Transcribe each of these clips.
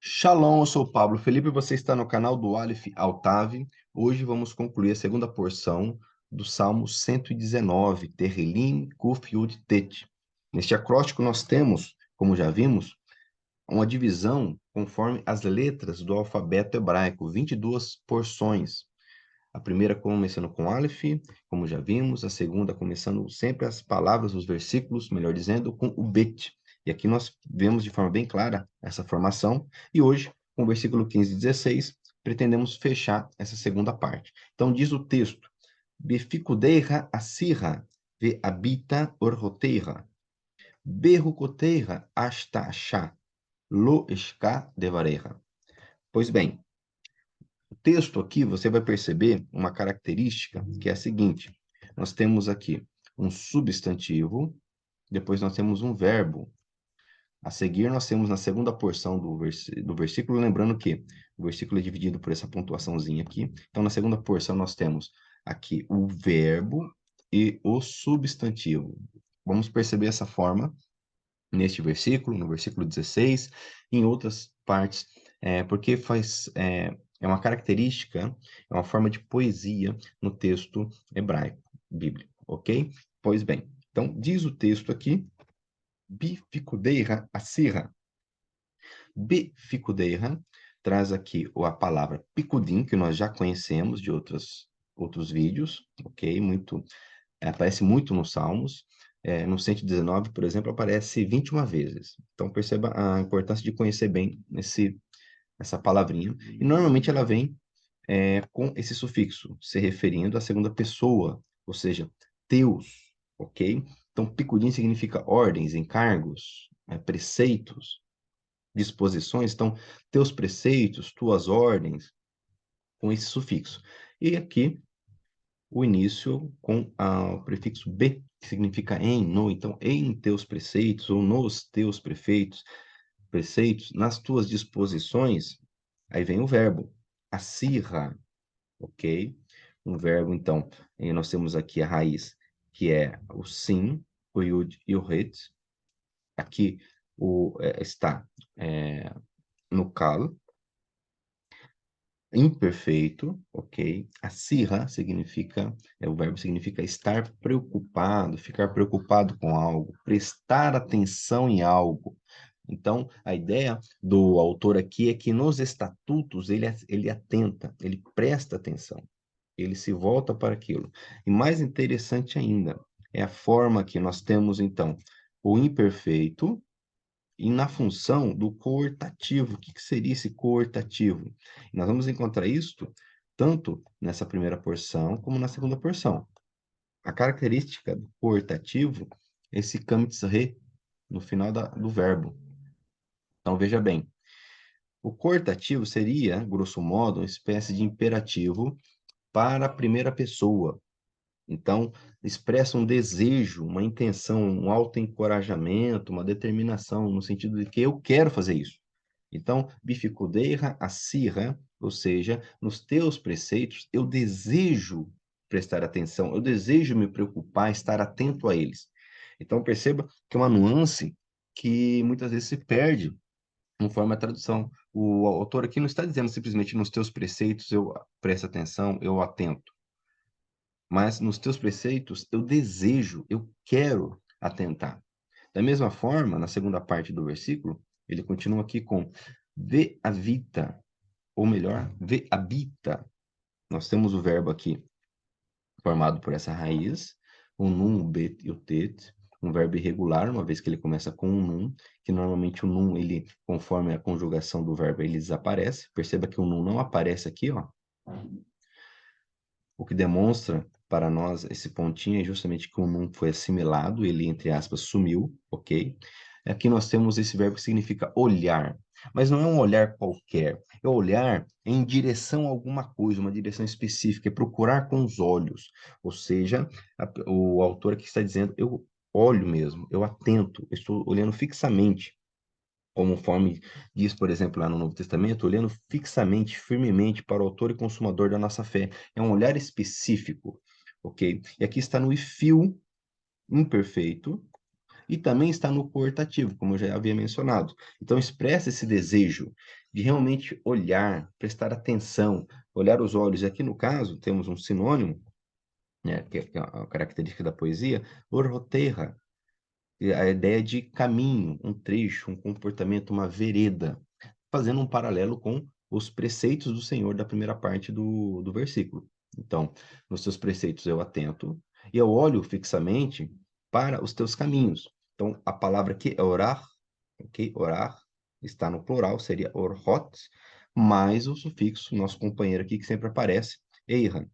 Shalom, eu sou o Pablo Felipe e você está no canal do Aleph Altav. Hoje vamos concluir a segunda porção do Salmo 119, Terrilim, Kuf, Yud, Tet. Neste acróstico nós temos, como já vimos, uma divisão conforme as letras do alfabeto hebraico, 22 porções. A primeira começando com Aleph, como já vimos, a segunda começando sempre as palavras, os versículos, melhor dizendo, com o Bet. E aqui nós vemos de forma bem clara essa formação, e hoje, com o versículo 15 e 16, pretendemos fechar essa segunda parte. Então diz o texto, Beficudeira asirra, ve habita orroteira, berrucoteira hasta achá, lo esca devareira. Pois bem, o texto aqui, você vai perceber uma característica que é a seguinte: nós temos aqui um substantivo, depois nós temos um verbo. A seguir, nós temos na segunda porção do versículo, lembrando que o versículo é dividido por essa pontuaçãozinha aqui. Então, na segunda porção, nós temos aqui o verbo e o substantivo. Vamos perceber essa forma neste versículo, no versículo 16, em outras partes, porque é uma característica, é uma forma de poesia no texto hebraico, bíblico, ok? Pois bem, então diz o texto aqui, bificudeira asirra. Bificudeira traz aqui a palavra picudim, que nós já conhecemos de outros vídeos, ok? Aparece muito nos Salmos. No 119, por exemplo, aparece 21 vezes. Então, perceba a importância de conhecer bem essa palavrinha. E, normalmente, ela vem com esse sufixo, se referindo à segunda pessoa, ou seja, teus, ok? Então, picudim significa ordens, encargos, preceitos, disposições. Então, teus preceitos, tuas ordens, com esse sufixo. E aqui, o início com o prefixo be, que significa em, no. Então, em teus preceitos, ou nos teus preceitos, nas tuas disposições, aí vem o verbo, acirra, ok? Um verbo, então, nós temos aqui a raiz, que é o sim, o yud e o het. Aqui está no kal, imperfeito, ok? A sirra significa, o verbo significa estar preocupado, ficar preocupado com algo, prestar atenção em algo. Então, a ideia do autor aqui é que nos estatutos ele atenta, ele presta atenção, ele se volta para aquilo. E mais interessante ainda, é a forma que nós temos, então, o imperfeito, e na função do coortativo. O que seria esse coortativo? E nós vamos encontrar isso tanto nessa primeira porção como na segunda porção. A característica do coortativo é esse kamitz re no final do verbo. Então, veja bem, o coortativo seria, grosso modo, uma espécie de imperativo para a primeira pessoa. Então, expressa um desejo, uma intenção, um autoencorajamento, uma determinação, no sentido de que eu quero fazer isso. Então, bificudeira assirra, ou seja, nos teus preceitos, eu desejo prestar atenção, eu desejo me preocupar, estar atento a eles. Então, perceba que é uma nuance que muitas vezes se perde conforme a tradução. O autor aqui não está dizendo simplesmente nos teus preceitos eu presto atenção, eu atento, mas nos teus preceitos eu desejo, eu quero atentar. Da mesma forma, na segunda parte do versículo, ele continua aqui com ve habita, ou melhor, ve habita. Nós temos o verbo aqui formado por essa raiz, o nun, o bet e o tet, um verbo irregular, uma vez que ele começa com um nun, que normalmente o nun, ele, conforme a conjugação do verbo, ele desaparece. Perceba que o nun não aparece aqui, ó. O que demonstra para nós esse pontinho é justamente que o nun foi assimilado, ele, entre aspas, sumiu, ok? Aqui nós temos esse verbo que significa olhar, mas não é um olhar qualquer, é olhar em direção a alguma coisa, uma direção específica, é procurar com os olhos, ou seja, o autor aqui está dizendo, eu olho mesmo, eu atento, eu estou olhando fixamente, conforme diz, por exemplo, lá no Novo Testamento, olhando fixamente, firmemente para o autor e consumador da nossa fé. É um olhar específico, ok? E aqui está no fio imperfeito, e também está no coortativo, como eu já havia mencionado. Então, expressa esse desejo de realmente olhar, prestar atenção, olhar os olhos. E aqui, no caso, temos um sinônimo, né, que é a característica da poesia, orroterra, a ideia de caminho, um trecho, um comportamento, uma vereda, fazendo um paralelo com os preceitos do Senhor da primeira parte do versículo. Então, nos teus preceitos eu atento e eu olho fixamente para os teus caminhos. Então, a palavra aqui é orar, ok? Orar está no plural, seria orhot, mais o sufixo, nosso companheiro aqui que sempre aparece, eiran.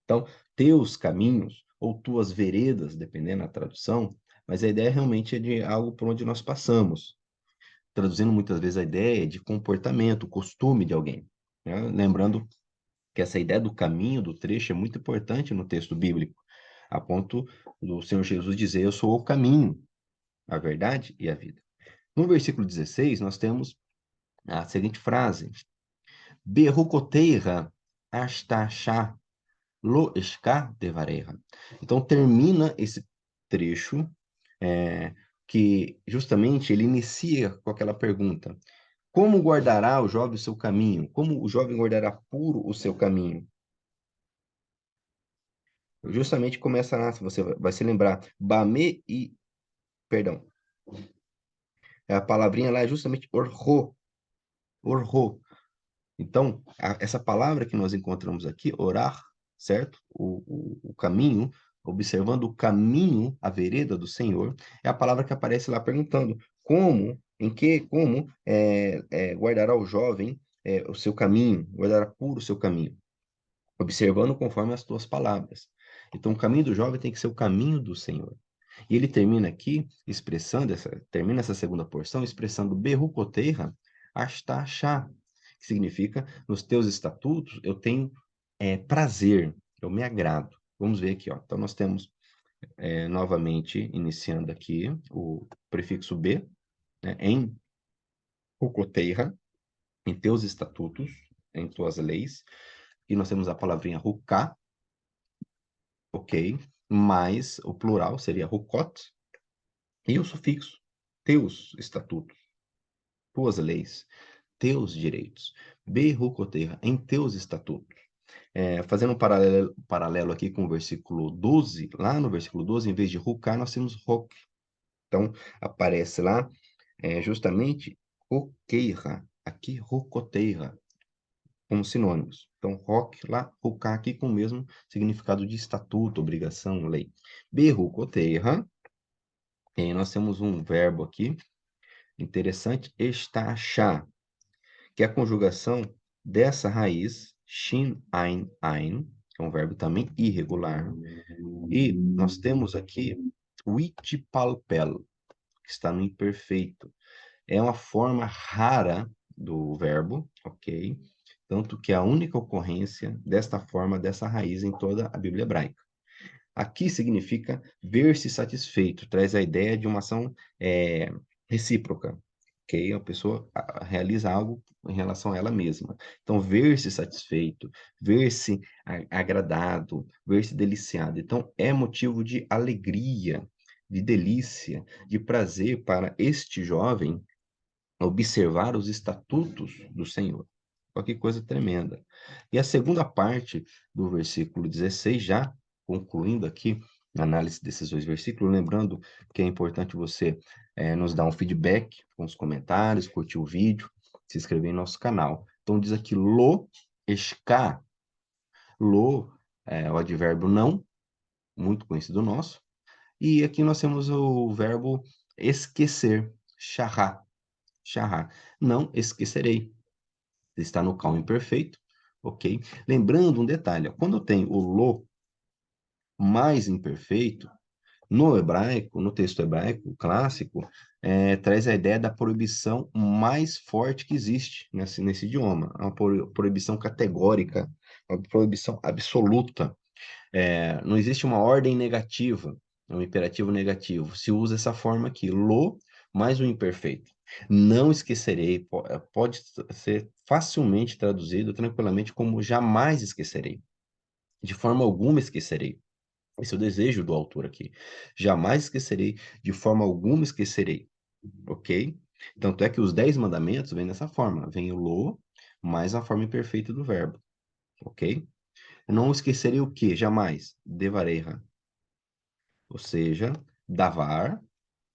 Então, teus caminhos ou tuas veredas, dependendo da tradução, mas a ideia realmente é de algo por onde nós passamos, traduzindo muitas vezes a ideia de comportamento, costume de alguém, né? Lembrando que essa ideia do caminho, do trecho, é muito importante no texto bíblico, a ponto do Senhor Jesus dizer: Eu sou o caminho, a verdade e a vida. No versículo 16, nós temos a seguinte frase: Berrucoteira astachá lo escar de vareja. Então, termina esse trecho é, que justamente ele inicia com aquela pergunta: como guardará o jovem o seu caminho? Como o jovem guardará puro o seu caminho? Justamente começa lá, se você vai se lembrar, Bame e, perdão, a palavrinha lá é justamente orro, orro. Então, essa palavra que nós encontramos aqui, orar, certo? O caminho, observando o caminho, a vereda do Senhor, é a palavra que aparece lá perguntando como guardará o jovem o seu caminho, guardará puro o seu caminho, observando conforme as tuas palavras. Então, o caminho do jovem tem que ser o caminho do Senhor. E ele termina aqui termina essa segunda porção expressando berrucoteira hasta achar, que significa, nos teus estatutos eu tenho prazer, eu me agrado. Vamos ver aqui, ó. Então nós temos novamente iniciando aqui o prefixo B, né, em rucoteira, em teus estatutos, em tuas leis, e nós temos a palavrinha rucá, ok, mais o plural seria rucot, e o sufixo teus estatutos, tuas leis, teus direitos. Berrucoteira, em teus estatutos. Fazendo um paralelo aqui com o versículo 12, lá no versículo 12, em vez de rucar, nós temos roque. Então, aparece lá justamente roqueira, aqui rucoteira, como sinônimos. Então, roque lá, rucar aqui com o mesmo significado de estatuto, obrigação, lei. Berrucoteira, nós temos um verbo aqui interessante, estachar, que é a conjugação dessa raiz, shin, ein, ein, que é um verbo também irregular. E nós temos aqui o itipalpel, que está no imperfeito. É uma forma rara do verbo, ok? Tanto que é a única ocorrência desta forma, dessa raiz em toda a Bíblia hebraica. Aqui significa ver-se satisfeito, traz a ideia de uma ação recíproca, ok? A pessoa realiza algo em relação a ela mesma. Então, ver-se satisfeito, ver-se agradado, ver-se deliciado. Então, é motivo de alegria, de delícia, de prazer para este jovem observar os estatutos do Senhor. Olha que coisa tremenda. E a segunda parte do versículo 16, já concluindo aqui a análise desses dois versículos, lembrando que é importante você nos dar um feedback com os comentários, curtir o vídeo, se inscrever em nosso canal. Então diz aqui lo, esca, lo é o advérbio não, muito conhecido nosso, e aqui nós temos o verbo esquecer, charrar, charrar. Não esquecerei. Está no calmo imperfeito, ok? Lembrando um detalhe, ó, quando tem o lo mais imperfeito, no hebraico, no texto hebraico clássico, traz a ideia da proibição mais forte que existe nesse idioma. É uma proibição categórica, uma proibição absoluta. Não existe uma ordem negativa, um imperativo negativo. Se usa essa forma aqui, lo mais o imperfeito. Não esquecerei, pode ser facilmente traduzido tranquilamente como jamais esquecerei. De forma alguma esquecerei. Esse é o desejo do autor aqui. Jamais esquecerei, de forma alguma esquecerei, ok? Tanto é que os 10 mandamentos vêm dessa forma. Vem o lo, mais a forma imperfeita do verbo, ok? Não esquecerei o quê? Jamais. Devareja. Ou seja, davar,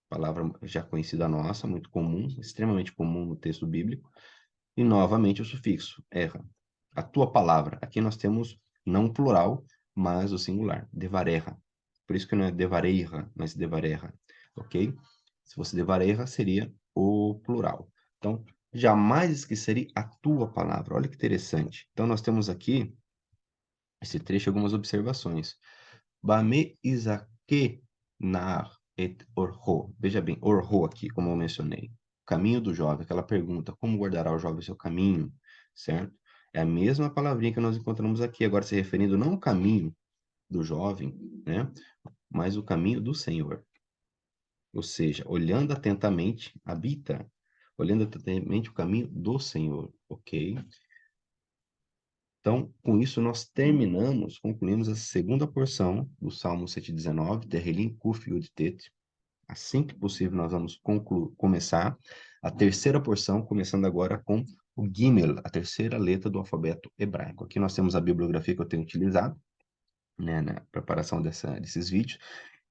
palavra já conhecida nossa, muito comum, extremamente comum no texto bíblico. E novamente o sufixo, erra. A tua palavra. Aqui nós temos não o plural, mas o singular. Devareja. Por isso que não é devareja, mas devareja. Ok? Se fosse devareja, seria o plural. Então, jamais esquecerei a tua palavra. Olha que interessante. Então, nós temos aqui, esse trecho, algumas observações. Bame Isake nar et orho. Veja bem, orho aqui, como eu mencionei. Caminho do jovem, aquela pergunta, como guardará o jovem o seu caminho, certo? É a mesma palavrinha que nós encontramos aqui, agora se referindo não ao caminho do jovem, né? Mas o caminho do Senhor. Ou seja, olhando atentamente, habita, olhando atentamente o caminho do Senhor, ok? Então, com isso, nós concluímos a segunda porção do Salmo 119, Terrilim Kuf Yud Tet. Assim que possível, nós vamos começar a terceira porção, começando agora com o Gimel, a terceira letra do alfabeto hebraico. Aqui nós temos a bibliografia que eu tenho utilizado, né, na preparação desses vídeos.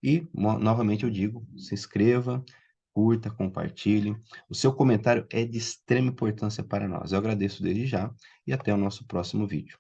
E, novamente, eu digo, se inscreva, curta, compartilhe. O seu comentário é de extrema importância para nós. Eu agradeço desde já e até o nosso próximo vídeo.